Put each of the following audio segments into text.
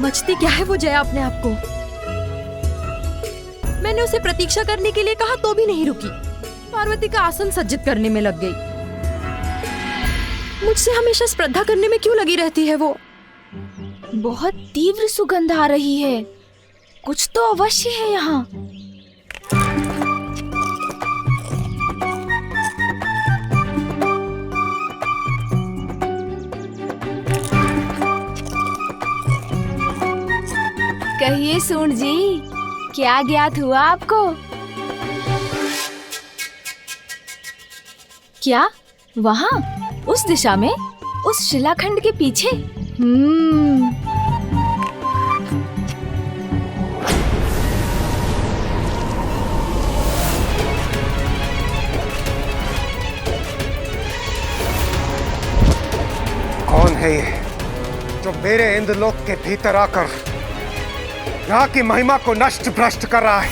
समझती क्या है वो जया अपने आप को। मैंने उसे प्रतीक्षा करने के लिए कहा तो भी नहीं रुकी। पार्वती का आसन सज्जित करने में लग गई। मुझसे हमेशा स्पर्धा करने में क्यों लगी रहती है वो? बहुत तीव्र सुगंध आ रही है। कुछ तो अवश्य है यहाँ। कहिए सूंड जी, क्या ज्ञात हुआ आपको? क्या वहाँ उस दिशा में, उस शिलाखंड के पीछे? कौन है ये जो मेरे इंद्रलोक के भीतर आकर यहाँ की महिमा को नष्ट भ्रष्ट कर रहा है?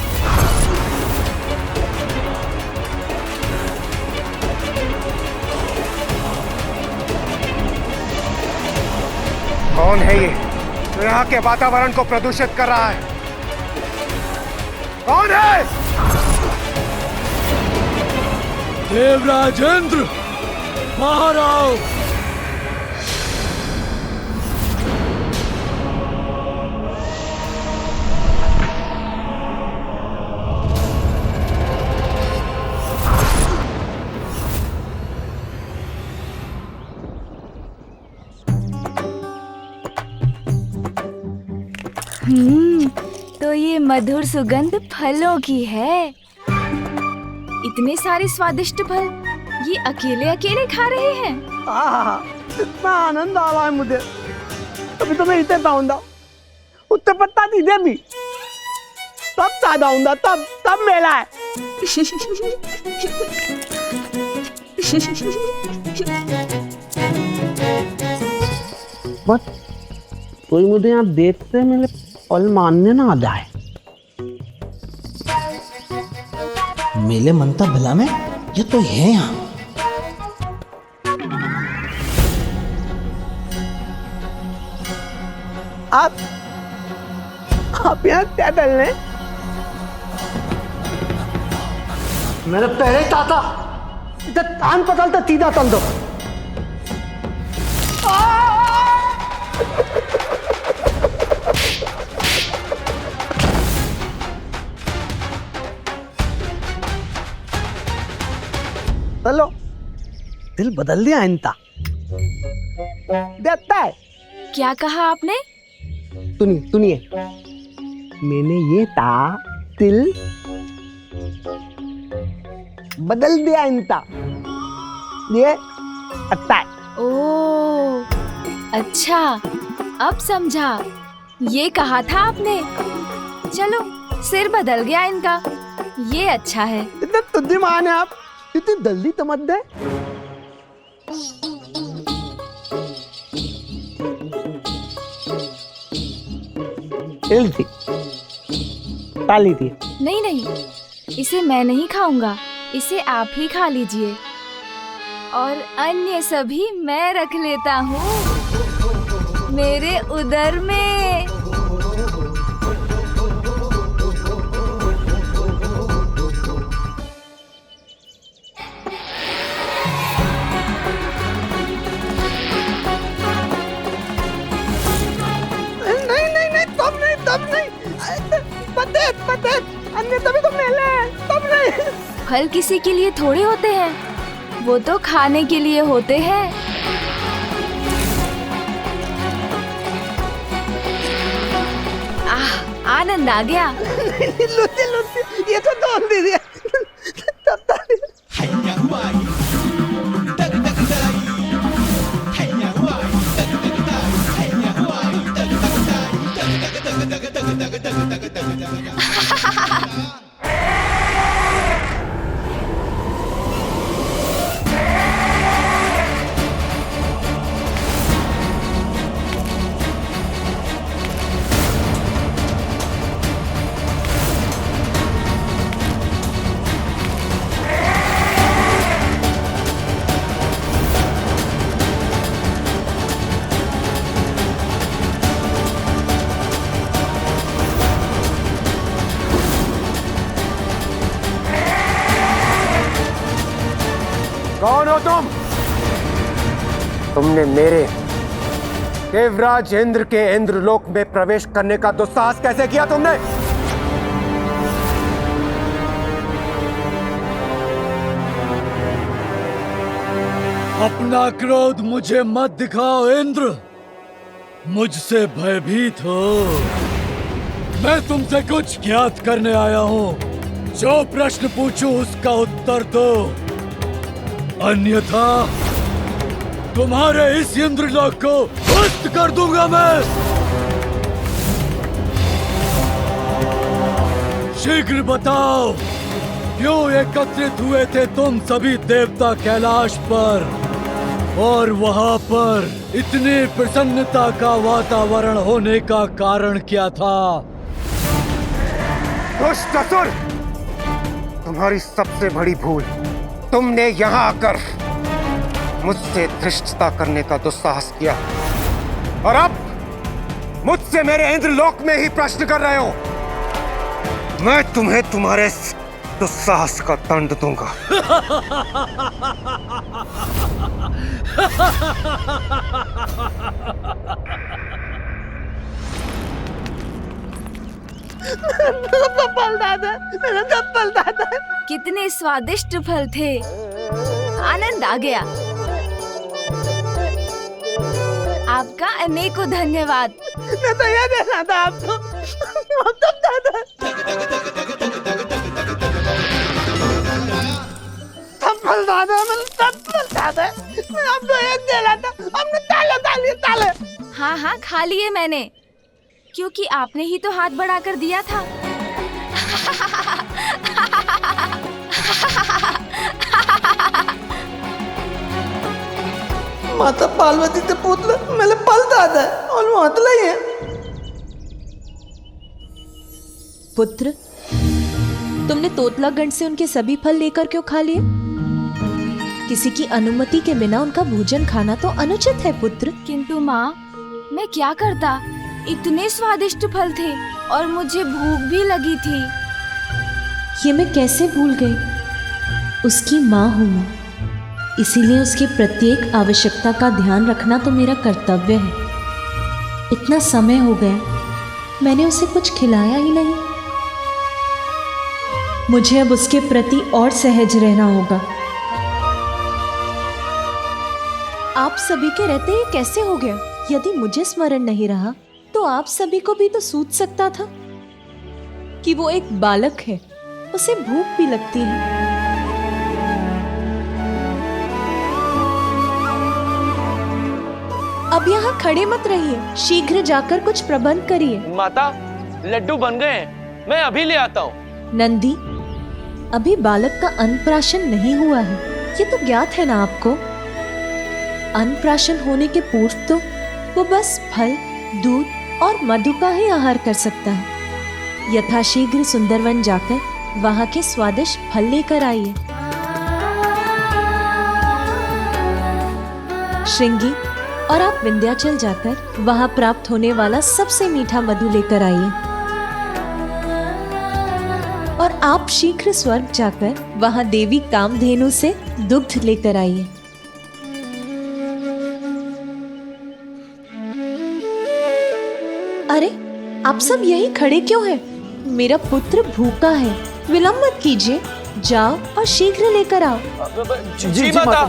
कौन है ये जो यहाँ के वातावरण को प्रदूषित कर रहा है? कौन है? देवराजेंद्र, बाहर आओ। तो ये मधुर सुगंध फलों की है। इतने सारे स्वादिष्ट फल ये अकेले अकेले खा रहे हैं। इतना आनंद आ रहा है मुझे। अभी तो मैं इतने पाऊंगा, उतने पत्ता दीजिए भी, तब ज्यादा होऊंगा, तब मेला है। बस कोई मुझे यहाँ देखते मेरे पल मानने ना आ जाए। मेले मनता भला में ये तो है यहाँ। आप यहाँ क्या डलने? मेरे पहले ही ताता इधर कान पकड़ता सीधा तल दो। चलो, दिल बदल दिया इनका। देखता है। क्या कहा आपने? सुनिए, मैंने ये दिल बदल दिया इनका। ये अच्छा है। ओह, अच्छा, अब समझा। ये कहा था आपने। चलो, सिर बदल गया इनका। ये अच्छा है। इतने तुद्धिमान है आप, इतनी जल्दी समझ गए। थी। नहीं, इसे मैं नहीं खाऊंगा। इसे आप ही खा लीजिए और अन्य सभी मैं रख लेता हूँ मेरे उदर में। तब नहीं। पते, अन्य तभी तो मेले हैं, तब नहीं। फल किसी के लिए थोड़े होते हैं, वो तो खाने के लिए होते हैं। आनंद आ गया। लुत्ती, ये तो तोड़ दीजिए। तुमने मेरे देवराज इंद्र के इंद्रलोक में प्रवेश करने का दुस्साहस कैसे किया तुमने? अपना क्रोध मुझे मत दिखाओ इंद्र, मुझसे भयभीत हो। मैं तुमसे कुछ ज्ञात करने आया हूँ। जो प्रश्न पूछूं उसका उत्तर दो, अन्यथा तुम्हारे इस इंद्रलोक को ध्वस्त कर दूंगा मैं। शीघ्र बताओ, क्यों एकत्रित हुए थे तुम सभी देवता कैलाश पर, और वहां पर इतनी प्रसन्नता का वातावरण होने का कारण क्या था? दुष्ट असुर, तुम्हारी सबसे बड़ी भूल, तुमने यहाँ आकर मुझसे धृष्टता करने का दुस्साहस किया, और अब मुझसे मेरे इंद्रलोक में ही प्रश्न कर रहे हो। मैं तुम्हें तुम्हारे दुस्साहस का दंड दूंगा। फल दादा, मेरा चप्पल दादा। कितने स्वादिष्ट फल थे, आनंद आ गया। आपका अनेकों धन्यवाद। मैं तो ये देना था आपको। दादा चप्पल दादा, मेरा चप्पल दादा। मैं आपको ये देना था, हमने ताले। हाँ हाँ, खा लिए मैंने, क्योंकि आपने ही तो हाथ बढ़ाकर दिया था। माता पार्वती ते पुतला मेरे पल दादा और मतला ही है। पुत्र, तुमने तोतलागढ़ से उनके सभी फल लेकर क्यों खा लिए? किसी की अनुमति के बिना उनका भोजन खाना तो अनुचित है पुत्र। किंतु माँ, मैं क्या करता, इतने स्वादिष्ट फल थे और मुझे भूख भी लगी थी। ये मैं कैसे भूल गई? उसकी माँ हूँ मैं, इसीलिए उसकी प्रत्येक आवश्यकता का ध्यान रखना तो मेरा कर्तव्य है। इतना समय हो गया, मैंने उसे कुछ खिलाया ही नहीं। मुझे अब उसके प्रति और सहज रहना होगा। आप सभी के रहते ये कैसे हो गया? यदि मुझे स्मरण नहीं रहा तो आप सभी को भी तो सूझ सकता था कि वो एक बालक है, उसे भूख भी लगती है। अब यहाँ खड़े मत रहिए, शीघ्र जाकर कुछ प्रबंध करिए। माता, लड्डू बन गए हैं, मैं अभी ले आता हूँ। नंदी, अभी बालक का अन्नप्राशन नहीं हुआ है, ये तो ज्ञात है ना आपको। अन्नप्राशन होने के पूर्व तो वो बस फल, दूध और मधु का ही आहार कर सकता है। यथाशीघ्र सुंदरवन जाकर वहां के स्वादिष्ट फल लेकर आइए। श्रृंगी, और आप विंध्याचल जाकर वहां प्राप्त होने वाला सबसे मीठा मधु लेकर आइए। और आप शीघ्र स्वर्ग जाकर वहां देवी कामधेनु से दुग्ध लेकर आइए। अरे, आप सब यहीं खड़े क्यों हैं? मेरा पुत्र भूखा है, विलंब मत कीजिए, जाओ और शीघ्र लेकर आओ। जी माता।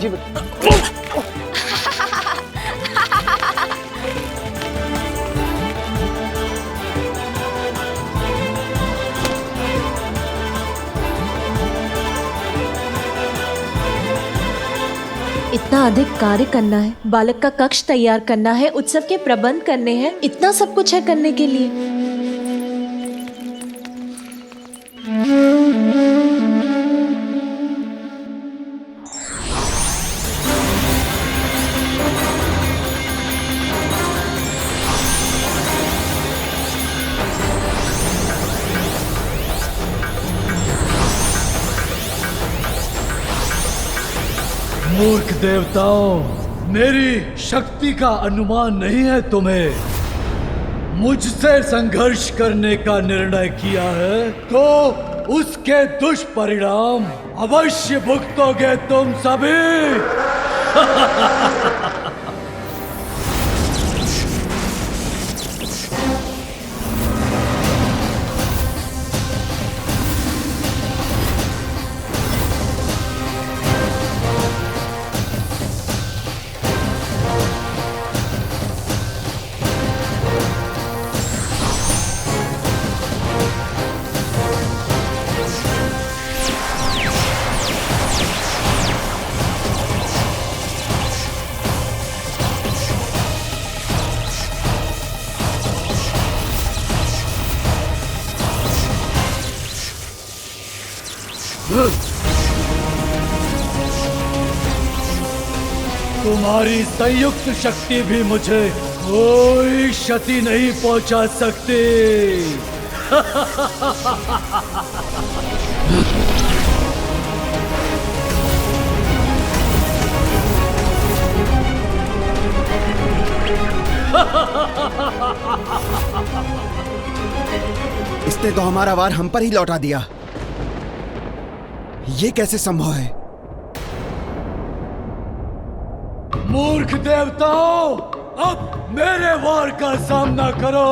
इतना अधिक कार्य करना है, बालक का कक्ष तैयार करना है, उत्सव के प्रबंध करने हैं, इतना सब कुछ है करने के लिए। मूर्ख देवताओं, मेरी शक्ति का अनुमान नहीं है तुम्हें। मुझसे संघर्ष करने का निर्णय किया है तो उसके दुष्परिणाम अवश्य भुगतोगे तुम सभी। तुम्हारी संयुक्त शक्ति भी मुझे कोई क्षति नहीं पहुंचा सकती। इसने तो हमारा वार हम पर ही लौटा दिया। ये कैसे संभव है? मूर्ख देवताओं, अब मेरे वार का सामना करो।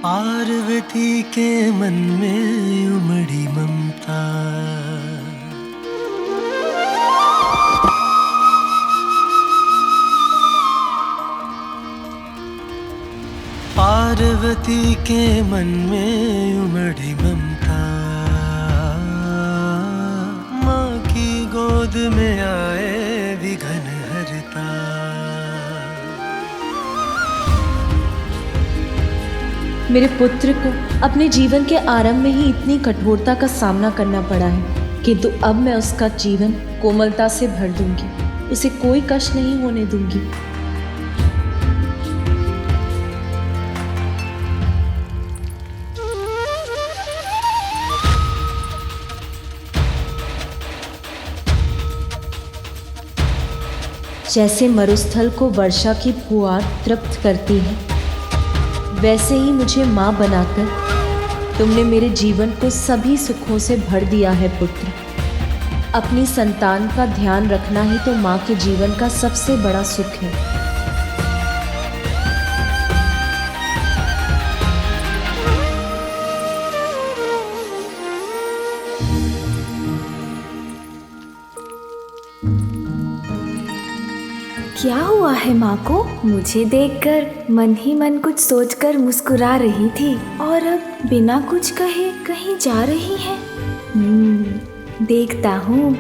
पार्वती के मन में उमड़ी ममता, पार्वती के मन में उमड़ी ममता, माँ की गोद में आए विघन हरता। मेरे पुत्र को अपने जीवन के आरंभ में ही इतनी कठोरता का सामना करना पड़ा है, किंतु अब मैं उसका जीवन कोमलता से भर दूंगी, उसे कोई कष्ट नहीं होने दूंगी। जैसे मरुस्थल को वर्षा की फुहार तृप्त करती है, वैसे ही मुझे माँ बनाकर तुमने मेरे जीवन को सभी सुखों से भर दिया है पुत्र। अपनी संतान का ध्यान रखना ही तो माँ के जीवन का सबसे बड़ा सुख है। क्या हुआ है माँ को? मुझे देखकर मन ही मन कुछ सोचकर मुस्कुरा रही थी और अब बिना कुछ कहे कहीं जा रही है। देखता हूँ।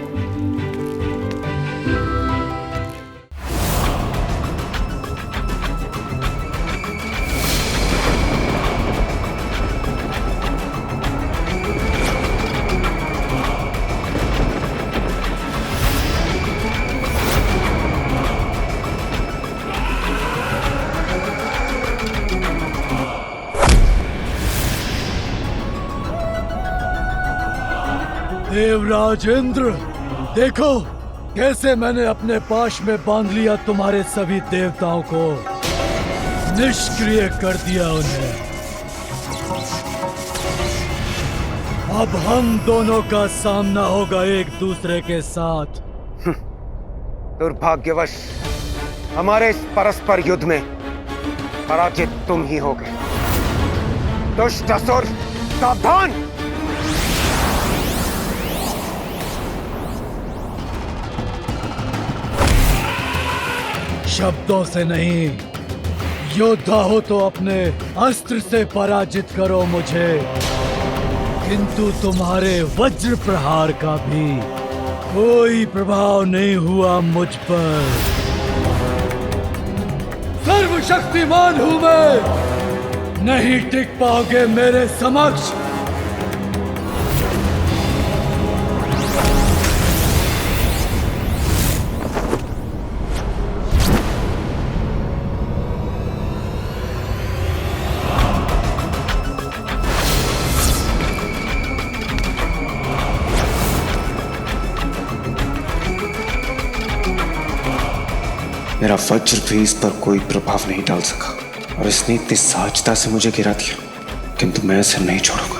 देवराज इंद्र, देखो कैसे मैंने अपने पाश में बांध लिया तुम्हारे सभी देवताओं को, निष्क्रिय कर दिया उन्हें। अब हम दोनों का सामना होगा एक दूसरे के साथ। दुर्भाग्यवश हमारे इस परस्पर युद्ध में पराजित तुम ही हो गए। दुष्ट असुर, सावधान! शब्दों से नहीं, योद्धा हो तो अपने अस्त्र से पराजित करो मुझे, किंतु तुम्हारे वज्र प्रहार का भी कोई प्रभाव नहीं हुआ मुझ पर। सर्वशक्तिमान हूं मैं, नहीं टिक पाओगे मेरे समक्ष। मेरा वज्र भी इस पर कोई प्रभाव नहीं डाल सका और इसने इतनी सहजता से मुझे गिरा दिया, किंतु मैं इसे नहीं छोड़ूंगा।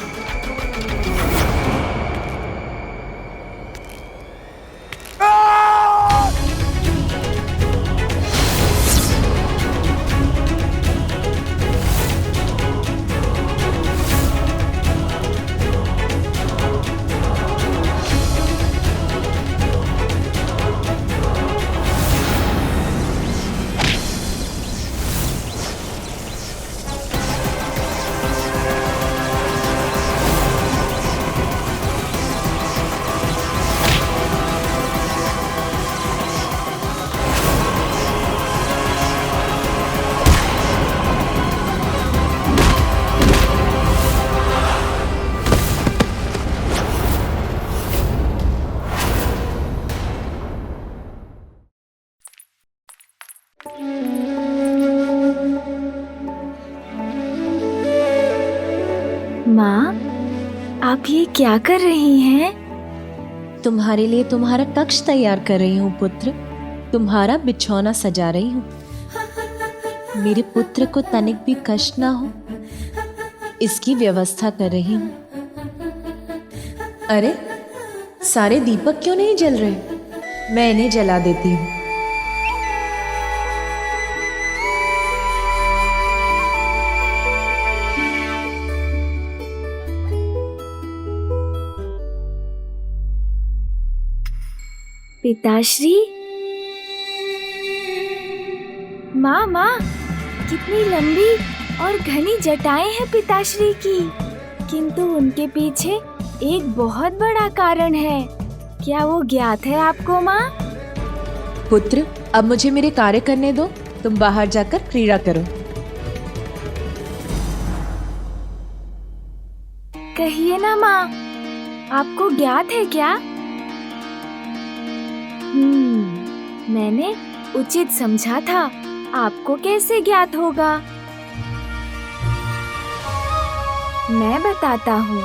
माँ, आप ये क्या कर रही हैं? तुम्हारे लिए तुम्हारा कक्ष तैयार कर रही हूँ पुत्र। तुम्हारा बिछौना सजा रही हूँ। मेरे पुत्र को तनिक भी कष्ट ना हो, इसकी व्यवस्था कर रही हूँ। अरे, सारे दीपक क्यों नहीं जल रहे? मैं इन्हें जला देती हूँ। पिताश्री, माँ माँ, कितनी लंबी और घनी जटाएं हैं पिताश्री की, किंतु उनके पीछे एक बहुत बड़ा कारण है। क्या वो ज्ञात है आपको माँ? पुत्र, अब मुझे मेरे कार्य करने दो। तुम बाहर जाकर क्रीड़ा करो। कहिए ना माँ, आपको ज्ञात है क्या? मैंने उचित समझा था, आपको कैसे ज्ञात होगा? मैं बताता हूँ।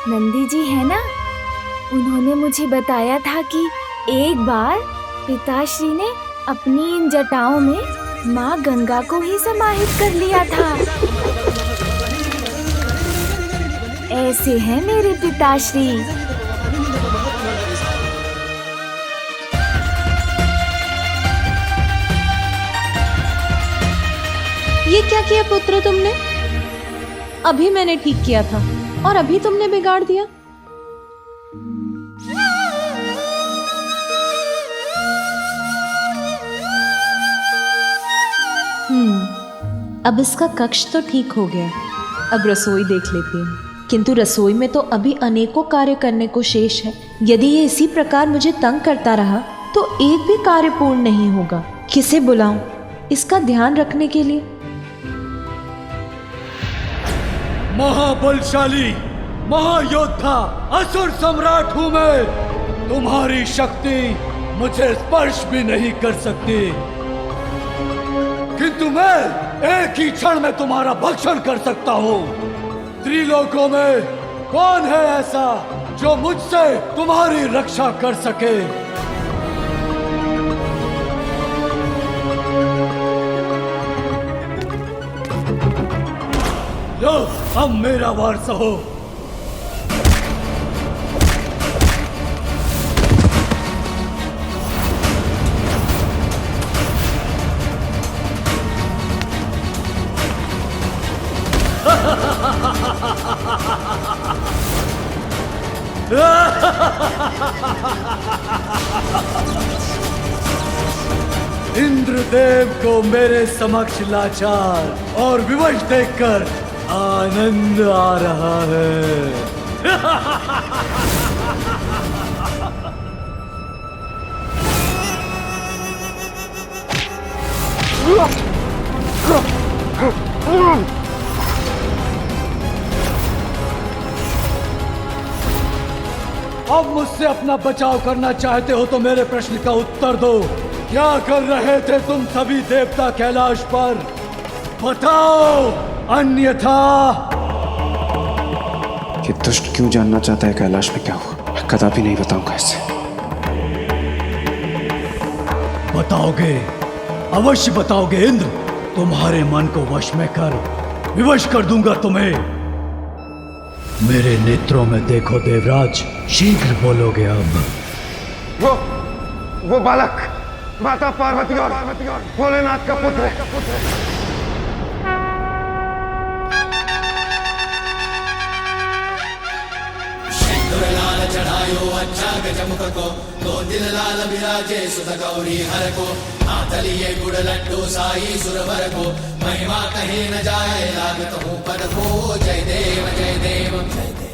नंदी जी है ना, उन्होंने मुझे बताया था कि एक बार पिताश्री ने अपनी इन जटाओं में माँ गंगा को ही समाहित कर लिया था। ऐसे हैं मेरे पिताश्री। ये क्या किया पुत्र तुमने? अभी मैंने ठीक किया था और अभी तुमने बिगाड़ दिया। अब इसका कक्ष तो ठीक हो गया। अब रसोई देख लेती हूँ। किंतु रसोई में तो अभी अनेकों कार्य करने को शेष है। यदि ये इसी प्रकार मुझे तंग करता रहा तो एक भी कार्य पूर्ण नहीं होगा। किसे बुलाऊं इसका ध्यान रखने के लिए? महाबलशाली महायोद्धा असुर सम्राट हूं मैं। तुम्हारी शक्ति मुझे स्पर्श भी नहीं कर सकती, किंतु मैं एक ही क्षण में तुम्हारा भक्षण कर सकता हूँ। त्रिलोकों में कौन है ऐसा जो मुझसे तुम्हारी रक्षा कर सके? लो, अब मेरा वार सहो। इंद्रदेव को मेरे समक्ष लाचार और विवश देखकर आनंद आ रहा है। अब मुझसे अपना बचाव करना चाहते हो तो मेरे प्रश्न का उत्तर दो। क्या कर रहे थे तुम सभी देवता कैलाश पर? बताओ, अन्यथा। ये दुष्ट क्यों जानना चाहता है कैलाश में क्या हुआ? मैं कदापि नहीं बताऊंगा इसे। बताओगे अवश्य बताओगे इंद्र। तुम्हारे मन को वश में कर विवश कर दूंगा तुम्हें। मेरे नेत्रों में देखो देवराज, शीघ्र बोलोगे अब। वो बालक माता पार्वती और भोलेनाथ का पुत्र है। लाल चढ़ायो अच्छा गजमुख को, दो दिल लाल विराजे सुत गौरी हर को, हाथ लिए गुड़ लड्डू साई सुरवर को, महिमा कहे न जाए लागत हूँ पद को। जय देव जय देव जय देव।